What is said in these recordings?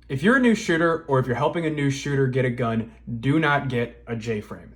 If you're a new shooter or if you're helping a new shooter get a gun, do not get a JFrame.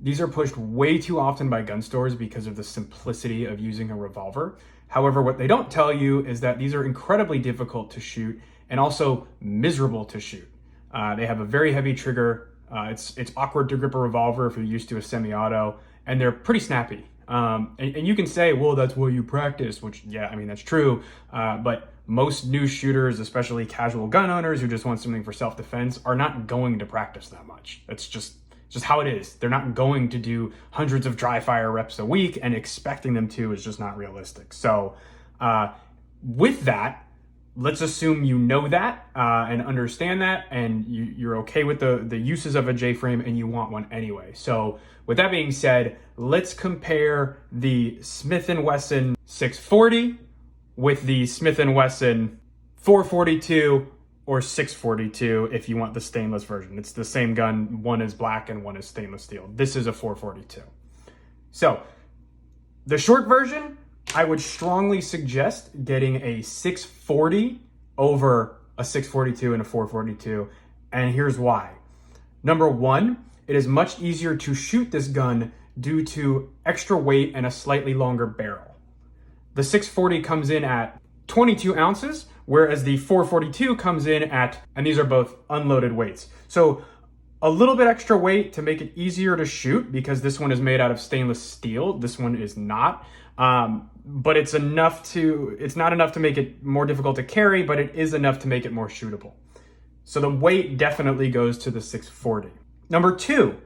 These are pushed way too often by gun stores because of the simplicity of using a revolver. However, what they don't tell you is that these are incredibly difficult to shoot and also miserable to shoot. They have a very heavy trigger. It's awkward to grip a revolver if you're used to a semi-auto, and they're pretty snappy. And you can say, well, that's what you practice, which, yeah, I mean, that's true. But most new shooters, especially casual gun owners who just want something for self-defense, are not going to practice that much. That's just how it is. They're not going to do hundreds of dry fire reps a week, and expecting them to is just not realistic. So with that, let's assume you know that and understand that, and you're okay with the uses of a J-frame, and you want one anyway. So with that being said, let's compare the Smith Wesson 640 with the Smith Wesson 442 or 642 if you want the stainless version. It's the same gun. One is black and one is stainless steel. This is a 442. So the short version, I would strongly suggest getting a 640 over a 642 and a 442. And here's why. Number one, it is much easier to shoot this gun due to extra weight and a slightly longer barrel. The 640 comes in at 22 ounces, whereas the 442 comes in at, and these are both unloaded weights. So a little bit extra weight to make it easier to shoot because this one is made out of stainless steel. This one is not. But it's not enough to make it more difficult to carry, but it is enough to make it more shootable. So the weight definitely goes to the 640. Number two,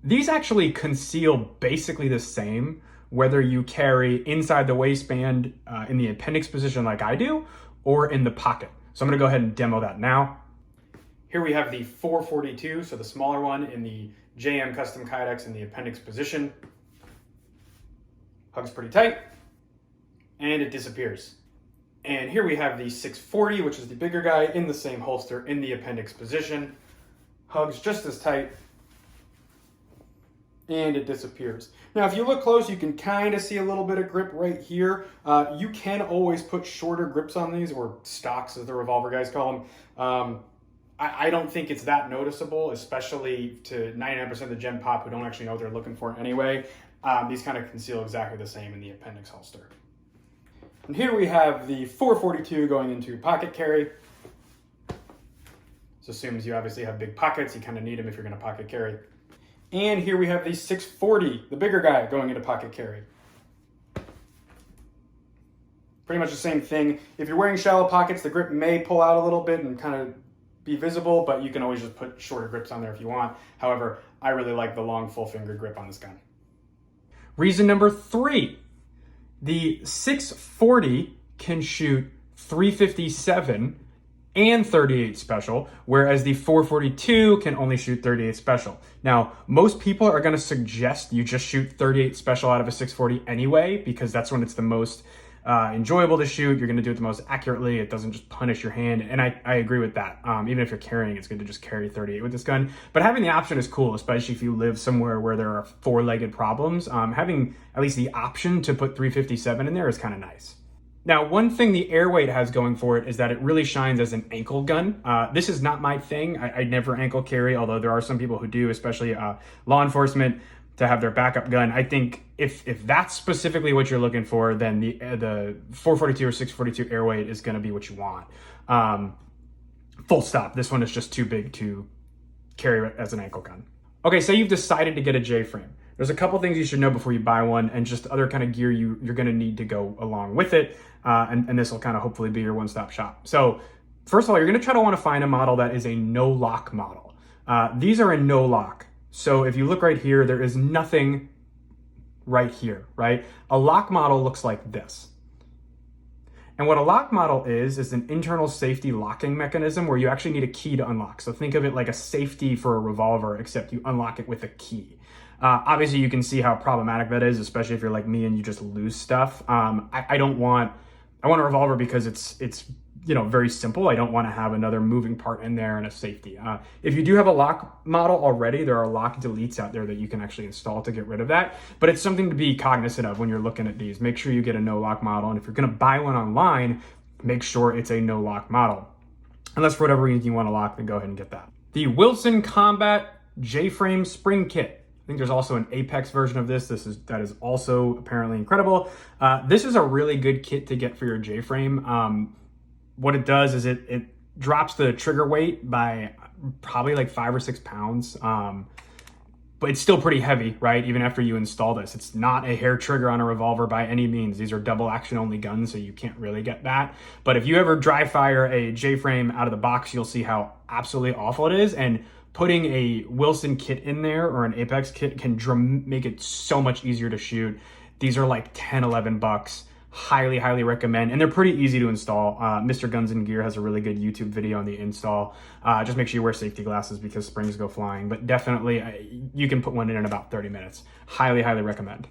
these actually conceal basically the same, whether you carry inside the waistband in the appendix position like I do, or in the pocket. So I'm gonna go ahead and demo that now. Here we have the 442, so the smaller one in the JM Custom Kydex in the appendix position. Hugs pretty tight, and it disappears. And here we have the 640, which is the bigger guy, in the same holster in the appendix position. Hugs just as tight, and it disappears. Now, if you look close, you can kind of see a little bit of grip right here. You can always put shorter grips on these, or stocks as the revolver guys call them. I don't think it's that noticeable, especially to 99% of the Gen Pop who don't actually know what they're looking for anyway. These kind of conceal exactly the same in the appendix holster. And here we have the 442 going into pocket carry. This assumes you obviously have big pockets. You kind of need them if you're going to pocket carry. And here we have the 640, the bigger guy, going into pocket carry. Pretty much the same thing. If you're wearing shallow pockets, the grip may pull out a little bit and kind of be visible, but you can always just put shorter grips on there if you want. However, I really like the long full finger grip on this gun. Reason number three, the 640 can shoot 357 and 38 special, whereas the 442 can only shoot 38 special. Now, most people are going to suggest you just shoot 38 special out of a 640 anyway, because that's when it's the most enjoyable to shoot. You're going to do it the most accurately. It doesn't just punish your hand. And I agree with that. Even if you're carrying, it's good to just carry 38 with this gun. But having the option is cool, especially if you live somewhere where there are four-legged problems. Having at least the option to put 357 in there is kind of nice. Now, one thing the air weight has going for it is that it really shines as an ankle gun. This is not my thing. I never ankle carry, although there are some people who do, especially law enforcement, to have their backup gun. I think if that's specifically what you're looking for, then the 442 or 642 air weight is going to be what you want. Full stop. This one is just too big to carry as an ankle gun. Okay, so you've decided to get a J-frame. There's a couple things you should know before you buy one, and just other kind of gear you're going to need to go along with it. And this will kind of hopefully be your one-stop shop. So first of all, you're going to try to want to find a model that is a no-lock model. These are a no-lock. So if you look right here, there is nothing right here, right? A lock model looks like this. And what a lock model is an internal safety locking mechanism where you actually need a key to unlock. So think of it like a safety for a revolver, except you unlock it with a key. Obviously, you can see how problematic that is, especially if you're like me and you just lose stuff. I want a revolver because it's very simple. I don't want to have another moving part in there and a safety. If you do have a lock model already, there are lock deletes out there that you can actually install to get rid of that. But it's something to be cognizant of when you're looking at these. Make sure you get a no lock model. And if you're going to buy one online, make sure it's a no lock model. Unless for whatever reason you want to lock, then go ahead and get that. The Wilson Combat JFrame Spring Kit. I think there's also an Apex version of this. That is also apparently incredible. This is a really good kit to get for your JFrame. What it does is it drops the trigger weight by probably like 5 or 6 pounds. But it's still pretty heavy, right? Even after you install this. It's not a hair trigger on a revolver by any means. These are double action only guns, so you can't really get that. But if you ever dry fire a JFrame out of the box, you'll see how absolutely awful it is. And putting a Wilson kit in there or an Apex kit can make it so much easier to shoot. These are like 10, 11 bucks. Highly, highly recommend. And they're pretty easy to install. Mr. Guns and Gear has a really good YouTube video on the install. Just make sure you wear safety glasses because springs go flying. But definitely, you can put one in about 30 minutes. Highly, highly recommend.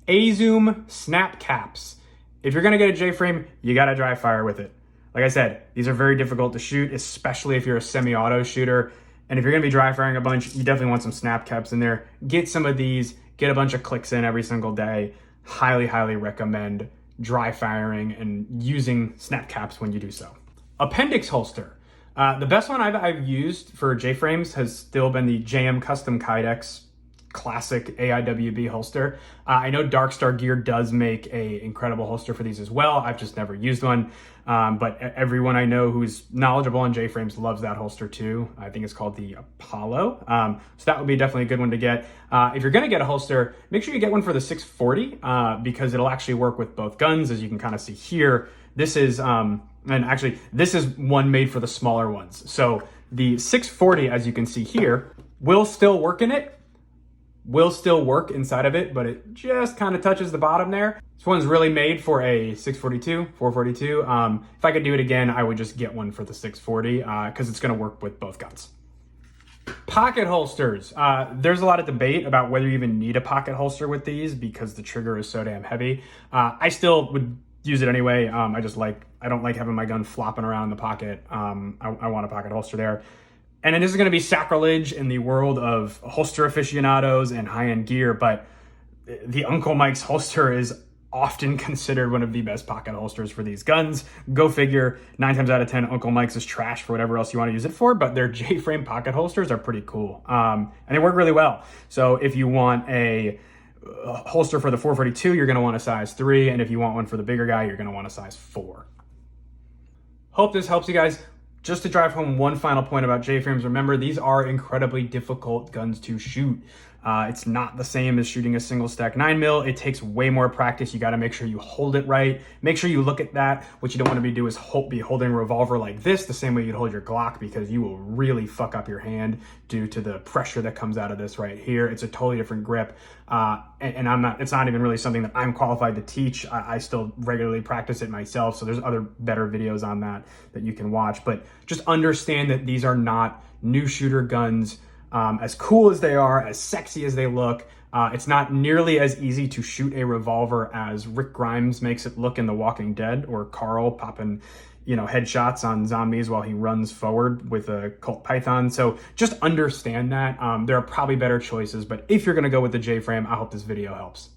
A-Zoom snap caps. If you're gonna get a J-frame, you gotta dry fire with it. Like I said, these are very difficult to shoot, especially if you're a semi-auto shooter. And if you're gonna be dry firing a bunch, you definitely want some snap caps in there. Get some of these, get a bunch of clicks in every single day. Highly, highly recommend dry firing and using snap caps when you do so. Appendix holster. The best one I've used for J-frames has still been the JM Custom Kydex classic AIWB holster. I know Darkstar Gear does make a incredible holster for these as well. I've just never used one, but everyone I know who's knowledgeable on J-frames loves that holster too. I think it's called the Apollo. So that would be definitely a good one to get. If you're gonna get a holster, make sure you get one for the 640 because it'll actually work with both guns, as you can kind of see here. This is, and actually this is one made for the smaller ones. So the 640, as you can see here, will still work in it, will still work inside of it, but it just kind of touches the bottom there. This one's really made for a 642, 442. If I could do it again, I would just get one for the 640 because it's gonna work with both guns. Pocket holsters. There's a lot of debate about whether you even need a pocket holster with these because the trigger is so damn heavy. I still would use it anyway. I don't like having my gun flopping around in the pocket. I want a pocket holster there. And this is going to be sacrilege in the world of holster aficionados and high-end gear, but the Uncle Mike's holster is often considered one of the best pocket holsters for these guns. Go figure, 9 times out of 10, Uncle Mike's is trash for whatever else you want to use it for, but their J-frame pocket holsters are pretty cool. And they work really well. So if you want a holster for the 442, you're going to want a size 3, and if you want one for the bigger guy, you're going to want a size 4. Hope this helps you guys. Just to drive home one final point about J-frames, remember these are incredibly difficult guns to shoot. It's not the same as shooting a single stack 9mm. It takes way more practice. You got to make sure you hold it right. Make sure you look at that. What you don't want to do is be holding a revolver like this the same way you'd hold your Glock, because you will really fuck up your hand due to the pressure that comes out of this right here. It's a totally different grip. It's not even really something that I'm qualified to teach. I still regularly practice it myself. So there's other better videos on that you can watch, but just understand that these are not new shooter guns. As cool as they are, as sexy as they look, it's not nearly as easy to shoot a revolver as Rick Grimes makes it look in The Walking Dead, or Carl popping, headshots on zombies while he runs forward with a Colt Python. So just understand that. There are probably better choices, but if you're gonna go with the J-frame, I hope this video helps.